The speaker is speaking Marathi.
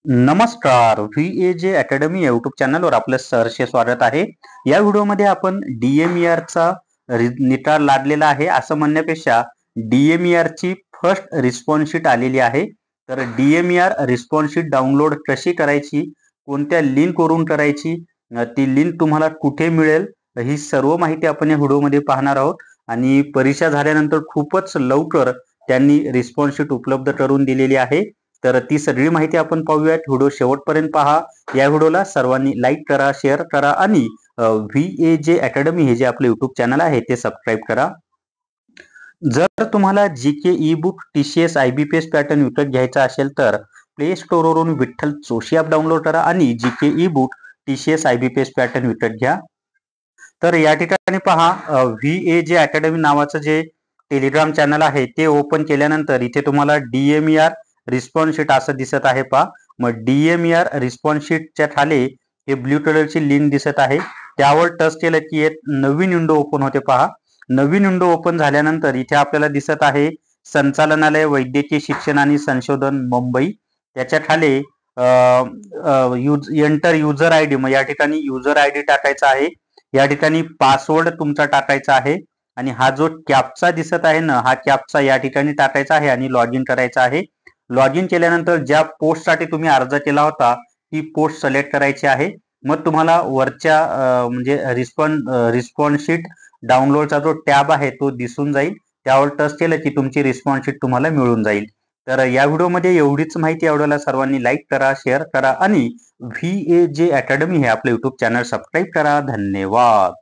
नमस्कार. VAJ अकॅडमी या यूट्यूब चॅनलवर आपलं सहर्ष स्वागत आहे. या व्हिडिओमध्ये आपण DMERचा निकाल लादलेला आहे असं म्हणण्यापेक्षा DMERची फर्स्ट रिस्पॉन्स शीट आलेली आहे. तर DMER रिस्पॉन्स शीट डाउनलोड कशी करायची, कोणत्या लिंकवरून करायची, ती लिंक तुम्हाला कुठे मिळेल, ही सर्व माहिती आपण या व्हिडिओमध्ये पाहणार आहोत. आणि परीक्षा झाल्यानंतर खूपच लवकर त्यांनी रिस्पॉन्स शीट उपलब्ध करून दिलेली आहे. तर ती सगळी माहिती आपण पाहूयात. व्हिडिओ शेवटपर्यंत पहा. या व्हिडिओला सर्वांनी लाईक करा, शेअर करा आणि VAJ अकॅडमी हे जे आपले युट्यूब चॅनल आहे ते सबस्क्राईब करा. जर तुम्हाला GK e book TCS IBPS pattern विकत घ्यायचा असेल तर प्ले स्टोअरवरून विठ्ठल जोशी ॲप डाउनलोड करा आणि GK e book TCS IBPS pattern विकत घ्या. तर या ठिकाणी पहा, VAJ अकॅडमी नावाचं जे टेलिग्राम चॅनल आहे ते ओपन केल्यानंतर इथे तुम्हाला DMER रिस्पॉन्स शीट असं दिसत आहे. पहा, मग DMER रिस्पॉन्स शीटच्या खाली हे ब्ल्यू कलरची लिंक दिसत आहे. त्यावर टच केलं की एक नवीन विंडो ओपन होते. पहा, नवीन विंडो ओपन झाल्यानंतर इथे आपल्याला दिसत आहे संचालनालय वैद्यकीय शिक्षण आणि संशोधन मुंबई. त्याच्या खाली एंटर युजर आयडी, मग या ठिकाणी युजर आयडी टाकायचा आहे. या ठिकाणी पासवर्ड तुमचा टाकायचा आहे आणि हा जो कॅप्चा दिसत आहे ना, हा कॅप्चा या ठिकाणी टाकायचा आहे आणि लॉग इन करायचा आहे. लॉग इन केल्यानंतर ज्या पोस्टसाठी तुम्ही अर्ज केला होता ती पोस्ट सिलेक्ट करायची आहे. मग तुम्हाला वरच्या म्हणजे रिस्पॉन्स शीट डाउनलोडचा जो टॅब आहे तो दिसून जाईल. त्यावर टच केलं की तुमची रिस्पॉन्स शीट तुम्हाला मिळून जाईल. तर या व्हिडिओमध्ये एवढीच माहिती. आवडल्यास सर्वांनी लाईक करा, शेअर करा आणि VAJ अकॅडमी हे आपले युट्यूब चॅनल सबस्क्राईब करा. धन्यवाद.